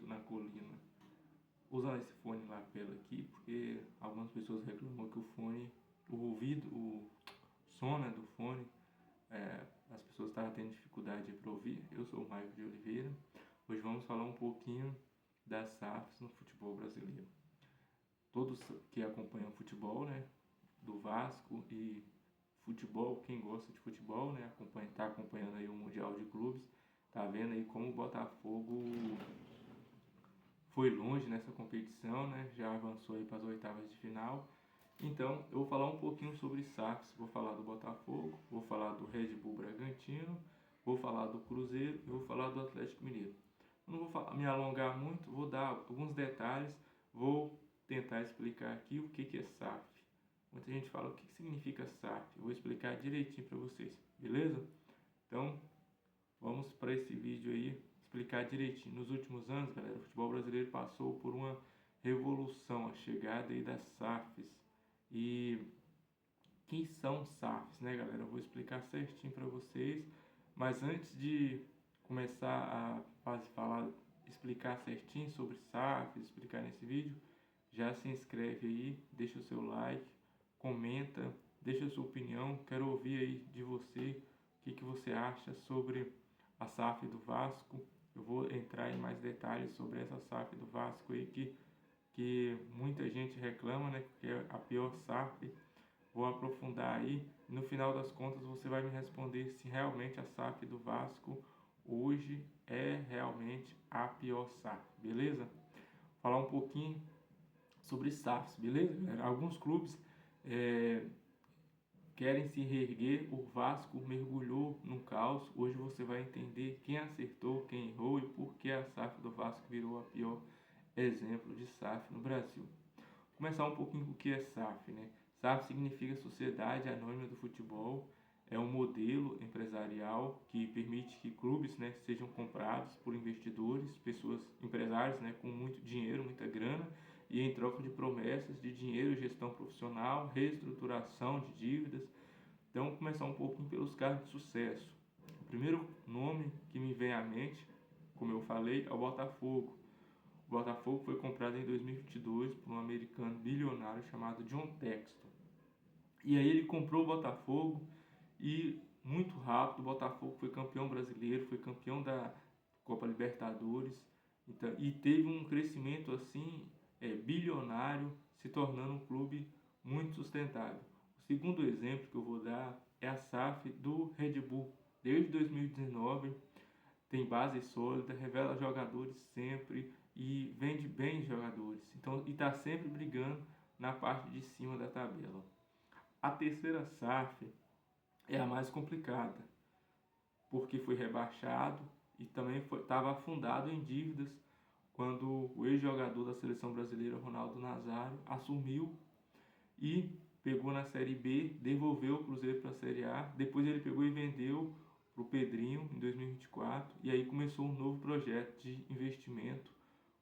na colina. Usando esse fone lapela aqui, porque algumas pessoas reclamam que o fone, o ouvido, o som, né, do fone, as pessoas estavam tendo dificuldade para ouvir. Eu sou o Maico de Oliveira. Hoje vamos falar um pouquinho das SAFs no futebol brasileiro. Todos que acompanham futebol, né, do Vasco e futebol, quem gosta de futebol, né, tá acompanhando aí o Mundial de Clubes, tá vendo aí como o Botafogo foi longe nessa competição, né, já avançou aí para as oitavas de final. Então, eu vou falar um pouquinho sobre SAFs, vou falar do Botafogo, vou falar do Red Bull Bragantino, vou falar do Cruzeiro e vou falar do Atlético Mineiro. Eu não vou me alongar muito, vou dar alguns detalhes, vou tentar explicar aqui o que é SAF. Muita gente fala o que significa SAF, eu vou explicar direitinho para vocês, beleza? Então, vamos para esse vídeo aí, explicar direitinho. Nos últimos anos, galera, o futebol brasileiro passou por uma revolução, a chegada aí das SAFs. E quem são SAFs, né, galera? Eu vou explicar certinho para vocês, mas antes de começar a explicar certinho sobre SAFs, explicar nesse vídeo, já se inscreve aí, deixa o seu like, comenta, deixa a sua opinião, quero ouvir aí de você o que você acha sobre a SAF do Vasco. Eu vou entrar em mais detalhes sobre essa SAF do Vasco aí que muita gente reclama, né, que é a pior SAF. Vou aprofundar aí. No final das contas, você vai me responder se realmente a SAF do Vasco hoje é realmente a pior SAF, beleza? Falar um pouquinho sobre SAFs, beleza, galera? Alguns clubes querem se reerguer, o Vasco mergulhou no caos. Hoje você vai entender quem acertou, quem errou e por que a SAF do Vasco virou a pior exemplo de SAF no Brasil. Vou começar um pouquinho com o que é SAF, né? SAF significa Sociedade Anônima do Futebol, é um modelo empresarial que permite que clubes, né, sejam comprados por investidores, pessoas, empresários, né, com muito dinheiro, muita grana, e em troca de promessas de dinheiro, gestão profissional, reestruturação de dívidas. Então, vamos começar um pouquinho pelos casos de sucesso. O primeiro nome que me vem à mente, como eu falei, é o Botafogo. O Botafogo foi comprado em 2022 por um americano bilionário chamado John Textor. E aí ele comprou o Botafogo e muito rápido o Botafogo foi campeão brasileiro, foi campeão da Copa Libertadores, então, e teve um crescimento assim bilionário, se tornando um clube muito sustentável. O segundo exemplo que eu vou dar é a SAF do Red Bull. Desde 2019 tem base sólida, revela jogadores sempre e vende bem jogadores. Então, e está sempre brigando na parte de cima da tabela. A terceira SAF é a mais complicada, porque foi rebaixado e também estava afundado em dívidas quando o ex-jogador da seleção brasileira, Ronaldo Nazário, assumiu e pegou na Série B, devolveu o Cruzeiro para a Série A, depois ele pegou e vendeu para o Pedrinho em 2024, e aí começou um novo projeto de investimento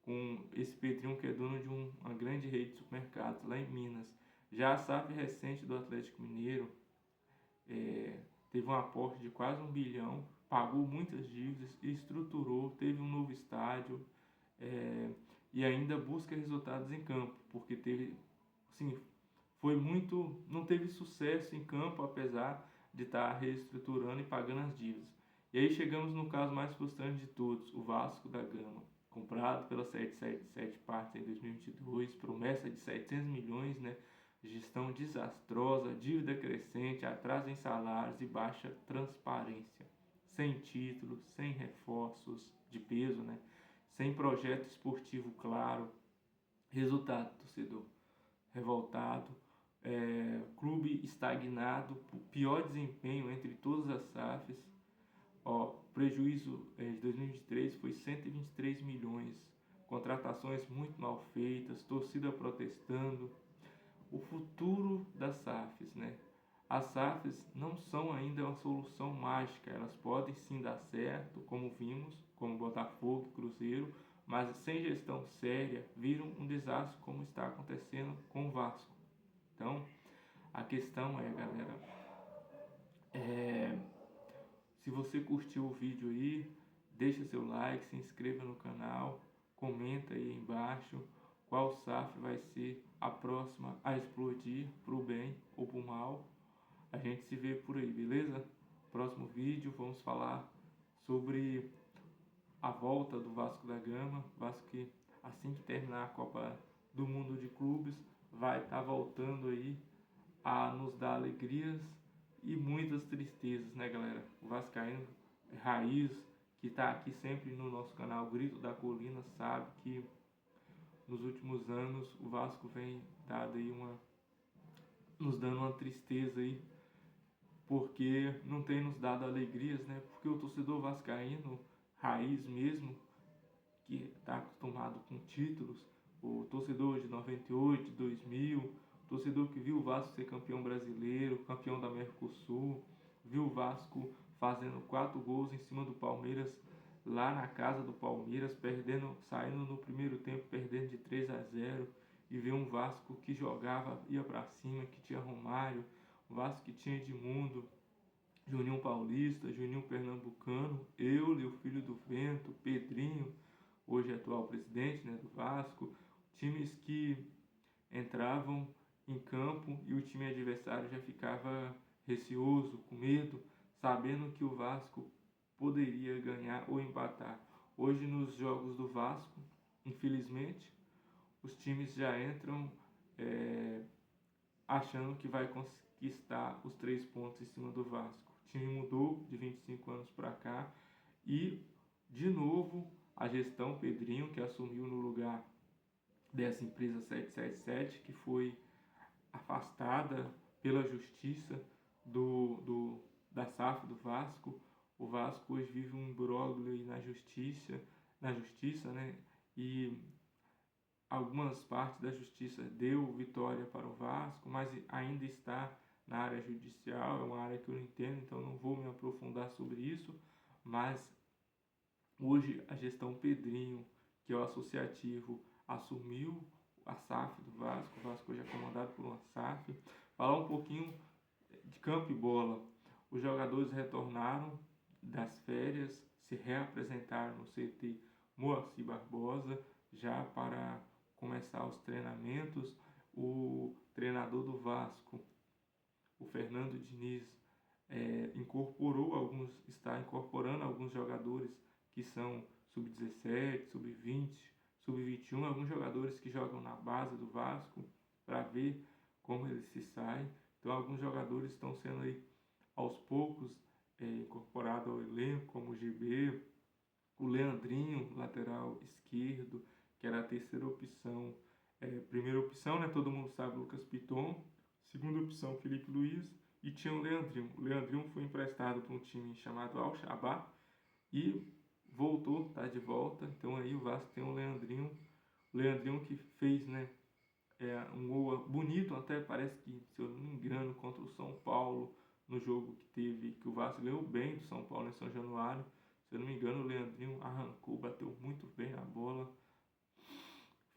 com esse Pedrinho que é dono de uma grande rede de supermercados lá em Minas. Já a SAF recente do Atlético Mineiro teve um aporte de quase 1 bilhão, pagou muitas dívidas, estruturou, teve um novo estádio e ainda busca resultados em campo, porque teve, assim, não teve sucesso em campo, apesar de estar reestruturando e pagando as dívidas. E aí chegamos no caso mais frustrante de todos, o Vasco da Gama, comprado pela 777 Partes em 2022, promessa de 700 milhões, né? Gestão desastrosa, dívida crescente, atraso em salários e baixa transparência. Sem título, sem reforços de peso, né? Sem projeto esportivo claro. Resultado, torcedor revoltado, clube estagnado, pior desempenho entre todas as SAFs. Prejuízo de 2023 foi 123 milhões, contratações muito mal feitas, torcida protestando. O futuro das SAFs, né? As SAFs não são ainda uma solução mágica, elas podem sim dar certo, como vimos, como Botafogo e Cruzeiro, mas sem gestão séria viram um desastre como está acontecendo com o Vasco. Então, a questão é, galera, se você curtiu o vídeo aí, deixa seu like, se inscreva no canal, Comenta aí embaixo qual SAF vai ser a próxima a explodir para o bem ou para o mal. A gente se vê por aí, beleza? Próximo vídeo vamos falar sobre a volta do Vasco da Gama. Vasco que assim que terminar a Copa do Mundo de Clubes vai estar voltando aí a nos dar alegrias e muitas tristezas, né, galera? O vascaíno raiz que está aqui sempre no nosso canal Grito da Colina sabe que nos últimos anos o Vasco vem nos dando uma tristeza aí, porque não tem nos dado alegrias, né? Porque o torcedor vascaíno raiz mesmo, que está acostumado com títulos, o torcedor de 98, 2000, torcedor que viu o Vasco ser campeão brasileiro, campeão da Mercosul, viu o Vasco fazendo 4 gols em cima do Palmeiras, lá na casa do Palmeiras, saindo no primeiro tempo, perdendo de 3-0, e ver um Vasco que jogava, ia para cima, que tinha Romário, o Vasco que tinha Edmundo, Juninho Paulista, Juninho Pernambucano, Eulio, filho do Vento, Pedrinho, hoje atual presidente, né, do Vasco, times que entravam em campo e o time adversário já ficava receoso, com medo, sabendo que o Vasco poderia ganhar ou empatar. Hoje nos jogos do Vasco, infelizmente, os times já entram achando que vai conquistar os 3 pontos em cima do Vasco. O time mudou de 25 anos para cá e, de novo, a gestão Pedrinho, que assumiu no lugar dessa empresa 777, que foi afastada pela justiça da SAF do Vasco. O Vasco hoje vive um imbróglio aí na justiça, né? E algumas partes da justiça deu vitória para o Vasco, mas ainda está na área judicial, é uma área que eu não entendo, então não vou me aprofundar sobre isso, mas hoje a gestão Pedrinho, que é o associativo, assumiu a SAF do Vasco, o Vasco hoje é comandado por uma SAF. Falar um pouquinho de campo e bola. Os jogadores retornaram das férias, se reapresentaram no CT Moacir Barbosa, já para começar os treinamentos. O treinador do Vasco, o Fernando Diniz, está incorporando alguns jogadores que são sub-17, sub-20, sub-21, alguns jogadores que jogam na base do Vasco, para ver como eles se saem. Então alguns jogadores estão sendo aí aos poucos incorporados ao elenco, como o GB, o Leandrinho, lateral esquerdo, que era a terceira opção. Primeira opção, né, todo mundo sabe, Lucas Piton. Segunda opção, Felipe Luiz. E tinha o Leandrinho. O Leandrinho foi emprestado para um time chamado Al-Shabaab e voltou, está de volta. Então aí o Vasco tem o Leandrinho. O Leandrinho que fez, né, um gol bonito, até parece que, se eu não me engano, contra o São Paulo, no jogo que teve, que o Vasco ganhou bem do São Paulo em São Januário. Se eu não me engano, o Leandrinho arrancou, bateu muito bem na bola.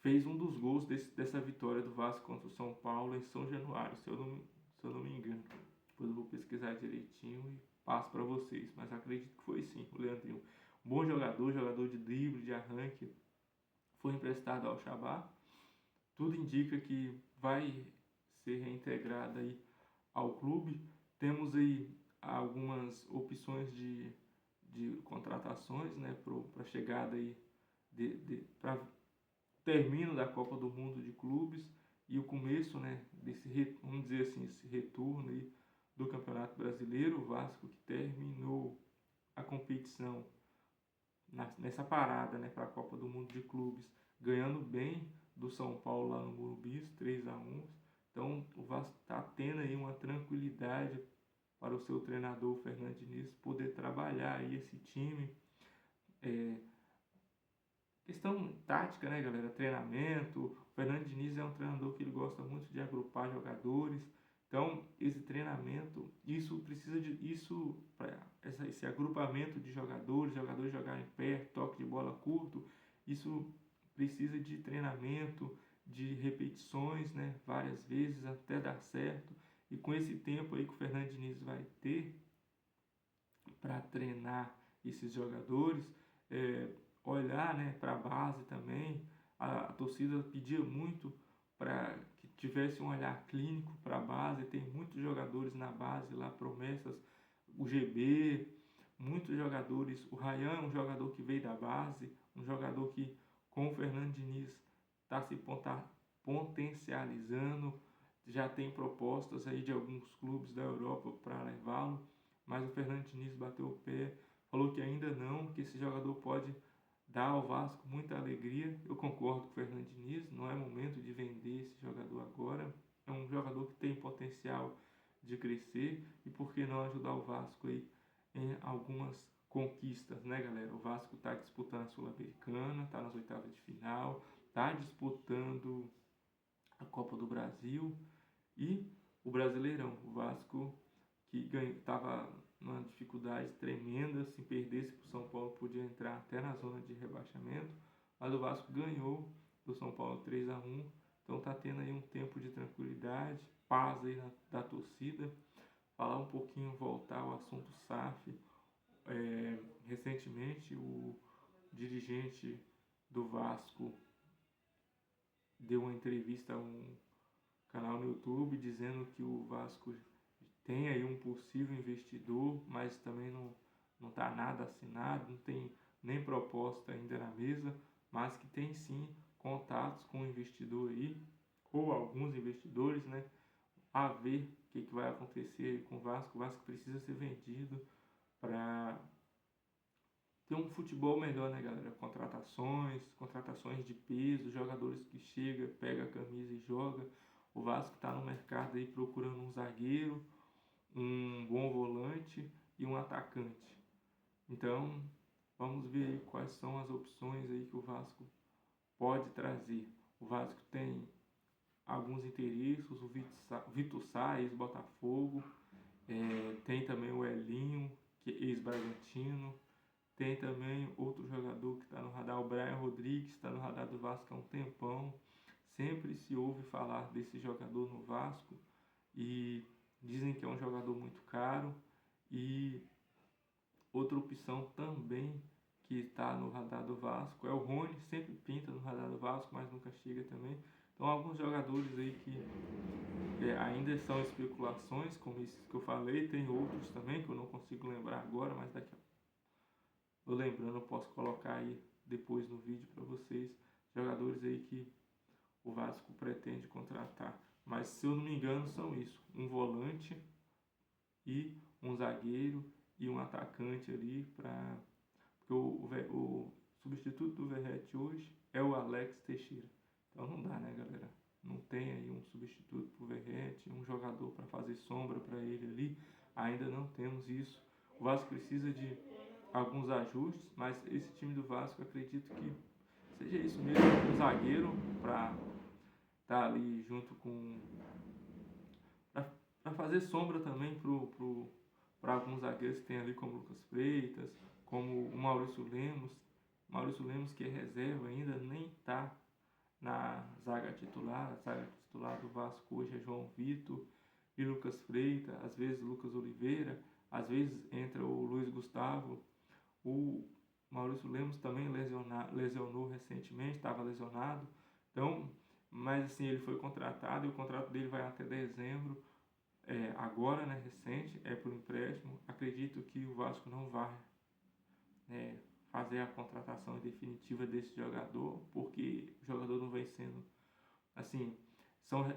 Fez um dos gols dessa vitória do Vasco contra o São Paulo em São Januário, se eu não me engano. Depois eu vou pesquisar direitinho e passo para vocês, mas acredito que foi sim, o Leandrinho. Bom jogador de drible, de arranque, foi emprestado ao Shabaab. Tudo indica que vai ser reintegrado aí ao clube. Temos aí algumas opções de contratações, né, para a chegada aí para término da Copa do Mundo de Clubes e o começo, né, vamos dizer assim, esse retorno aí do Campeonato Brasileiro. O Vasco que terminou a competição nessa parada, né, para a Copa do Mundo de Clubes, ganhando bem do São Paulo lá no Morumbi, 3-1. Então o Vasco está tendo aí uma tranquilidade para o seu treinador Fernando Diniz poder trabalhar aí esse time. Questão tática, né, galera? Treinamento. O Fernando Diniz é um treinador que ele gosta muito de agrupar jogadores. Então, esse treinamento, esse agrupamento de jogadores jogarem perto, toque de bola curto, isso precisa de treinamento, de repetições, né, várias vezes até dar certo. E com esse tempo aí que o Fernando Diniz vai ter para treinar esses jogadores, olhar, né, para a base também. A torcida pedia muito para que tivesse um olhar clínico para a base. Tem muitos jogadores na base lá, promessas, o GB, muitos jogadores. O Ryan é um jogador que veio da base, um jogador que com o Fernando Diniz está se potencializando. Já tem propostas aí de alguns clubes da Europa para levá-lo, mas o Fernando Diniz bateu o pé, falou que ainda não, que esse jogador pode dar ao Vasco muita alegria. Eu concordo com o Fernando Diniz, não é momento de vender esse jogador agora. É um jogador que tem potencial de crescer e por que não ajudar o Vasco aí em algumas conquistas, né, galera? O Vasco está disputando a Sul-Americana, está nas oitavas de final, está disputando a Copa do Brasil e o Brasileirão. O Vasco que estava numa dificuldade tremenda, se perdesse para o São Paulo podia entrar até na zona de rebaixamento, mas o Vasco ganhou do São Paulo 3-1, então está tendo aí um tempo de tranquilidade, paz aí da torcida. Falar um pouquinho, voltar ao assunto SAF. Recentemente o dirigente do Vasco deu uma entrevista a um canal no YouTube dizendo que o Vasco tem aí um possível investidor, mas também não está nada assinado, não tem nem proposta ainda na mesa, mas que tem sim contatos com o investidor aí, ou alguns investidores, né? A ver o que vai acontecer com o Vasco. O Vasco precisa ser vendido para ter um futebol melhor, né, galera? Contratações de peso, jogadores que chega, pega a camisa e joga. O Vasco está no mercado aí procurando um zagueiro, um bom volante e um atacante. Então, vamos ver aí quais são as opções aí que o Vasco pode trazer. O Vasco tem alguns interesses, o Vitor Sá, ex-Botafogo, tem também o Elinho, que é ex-Bragantino, tem também outro jogador que está no radar, o Brian Rodrigues, está no radar do Vasco há um tempão. Sempre se ouve falar desse jogador no Vasco e dizem que é um jogador muito caro. E outra opção também que está no radar do Vasco é o Rony, sempre pinta no radar do Vasco, mas nunca chega também. Então alguns jogadores aí que ainda são especulações, como esses que eu falei, tem outros também que eu não consigo lembrar agora, mas daqui a eu lembrando, eu posso colocar aí depois no vídeo para vocês, jogadores aí que o Vasco pretende contratar. Mas se eu não me engano são isso, um volante e um zagueiro e um atacante ali para... Porque o substituto do Verratti hoje é o Alex Teixeira. Então não dá, né, galera? Não tem aí um substituto para o Verratti, um jogador para fazer sombra para ele ali. Ainda não temos isso. O Vasco precisa de alguns ajustes, mas esse time do Vasco acredito que seja isso mesmo, um zagueiro para estar ali junto com para fazer sombra também para alguns zagueiros que tem ali como o Lucas Freitas, como o Maurício Lemos que é reserva ainda, nem está na zaga titular. A zaga titular do Vasco hoje é João Vitor e Lucas Freitas, às vezes Lucas Oliveira, às vezes entra o Luiz Gustavo. O Maurício Lemos também lesionou recentemente, estava lesionado. Então, mas assim, ele foi contratado e o contrato dele vai até dezembro. Agora, né, recente, é por empréstimo. Acredito que o Vasco não vai fazer a contratação definitiva desse jogador, porque o jogador não vem sendo, assim,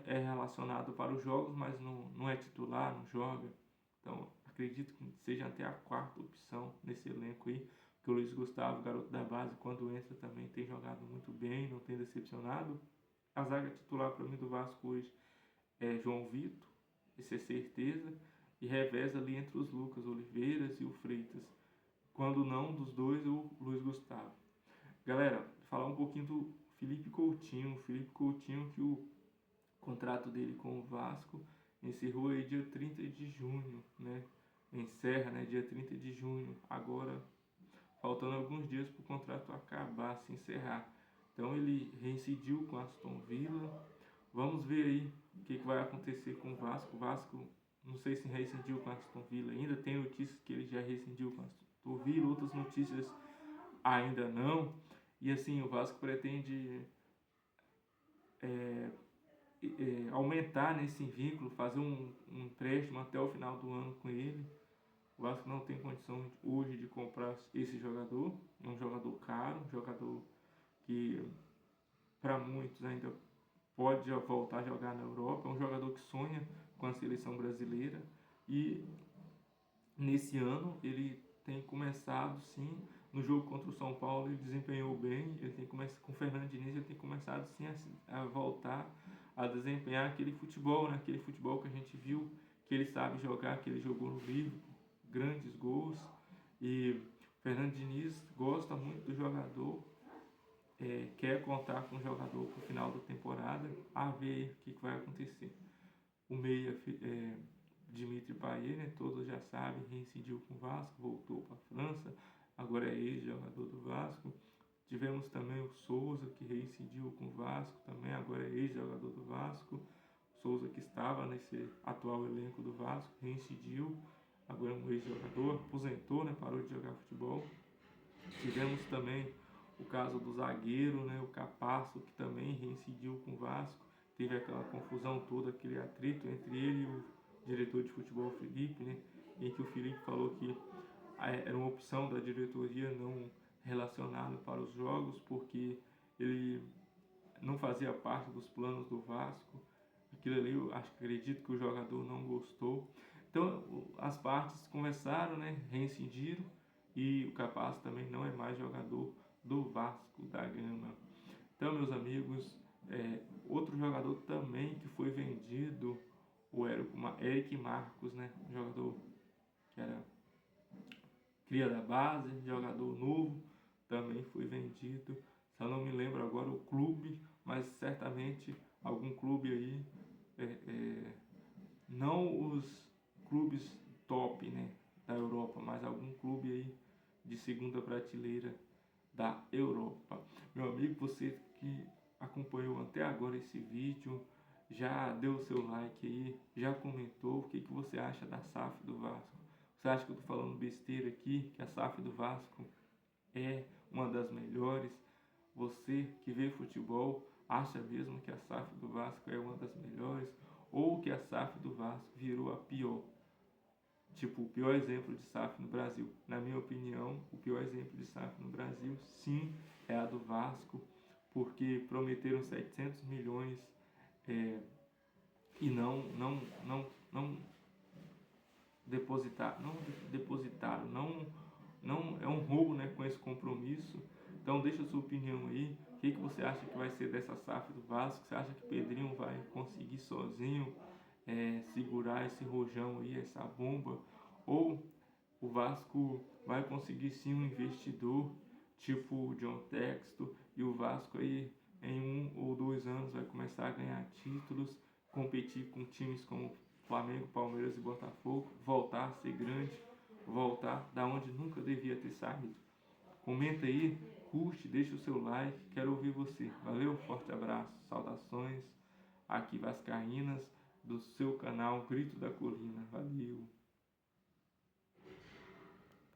é relacionado para os jogos, mas não é titular, não joga. Então, acredito que seja até a quarta opção nesse elenco aí, que o Luiz Gustavo, garoto da base, quando entra também tem jogado muito bem, não tem decepcionado. A zaga titular para mim do Vasco hoje é João Vitor, isso é certeza, e reveza ali entre os Lucas Oliveiras e o Freitas. Quando não, dos dois, o Luiz Gustavo. Galera, falar um pouquinho do Felipe Coutinho. Felipe Coutinho, que o contrato dele com o Vasco encerrou aí dia 30 de junho, né? Encerra, né, dia 30 de junho. Agora, faltando alguns dias para o contrato acabar, se encerrar. Então ele reincidiu com a Aston Villa. Vamos ver aí o que vai acontecer com o Vasco. O Vasco, não sei se reincidiu com a Aston Villa ainda. Tem notícias que ele já rescindiu com a Aston Villa, outras notícias ainda não. E assim, o Vasco pretende aumentar nesse vínculo, fazer um empréstimo até o final do ano com ele. O Vasco não tem condição hoje de comprar esse jogador. É um jogador caro, um jogador que para muitos ainda pode voltar a jogar na Europa. É um jogador que sonha com a seleção brasileira e nesse ano ele tem começado sim. No jogo contra o São Paulo ele desempenhou bem. Ele tem começado com o Fernando Diniz, ele tem começado sim a voltar a desempenhar aquele futebol, né? Aquele futebol que a gente viu que ele sabe jogar, que ele jogou no Liverpool, grandes gols. E Fernando Diniz gosta muito do jogador, quer contar com o jogador para o final da temporada, a ver o que vai acontecer. O meia Dimitri Payet, né, todos já sabem, reincidiu com o Vasco, voltou para a França, agora é ex-jogador do Vasco. Tivemos também o Souza, que reincidiu com o Vasco, também agora é ex-jogador do Vasco. Souza, que estava nesse atual elenco do Vasco, reincidiu, agora é um ex-jogador, aposentou, né, parou de jogar futebol. Tivemos também o caso do zagueiro, né, o Capasso, que também reincidiu com o Vasco. Teve aquela confusão toda, aquele atrito entre ele e o diretor de futebol, Felipe, né, em que o Felipe falou que era uma opção da diretoria não relacioná-lo para os jogos, porque ele não fazia parte dos planos do Vasco. Aquilo ali, eu acredito que o jogador não gostou. Então, as partes conversaram, né, reincidiram, e o Capasso também não é mais jogador do Vasco da Gama. Então, meus amigos, outro jogador também que foi vendido, o Eric Marcos, né, um jogador que era cria da base, jogador novo, também foi vendido. Só não me lembro agora o clube, mas certamente algum clube aí, não os clubes top, né, da Europa, mas algum clube aí de segunda prateleira da Europa. Meu amigo, você que acompanhou até agora esse vídeo, já deu o seu like aí, já comentou o que você acha da SAF do Vasco? Você acha que eu estou falando besteira aqui, que a SAF do Vasco é uma das melhores? Você que vê futebol, acha mesmo que a SAF do Vasco é uma das melhores? Ou que a SAF do Vasco virou a pior? Tipo, o pior exemplo de SAF no Brasil. Na minha opinião, o pior exemplo de SAF no Brasil, sim, é a do Vasco, porque prometeram 700 milhões e não depositaram, não é um roubo, né, com esse compromisso. Então deixa a sua opinião aí, o que você acha que vai ser dessa SAF do Vasco? Você acha que o Pedrinho vai conseguir sozinho segurar esse rojão aí, essa bomba? Ou o Vasco vai conseguir sim um investidor tipo o John Textor, e o Vasco aí em 1 ou 2 anos vai começar a ganhar títulos, competir com times como Flamengo, Palmeiras e Botafogo, voltar a ser grande, voltar da onde nunca devia ter saído. Comenta aí, curte, deixa o seu like, quero ouvir você. Valeu, forte abraço, saudações aqui vascaínas do seu canal Grito da Colina. Valeu!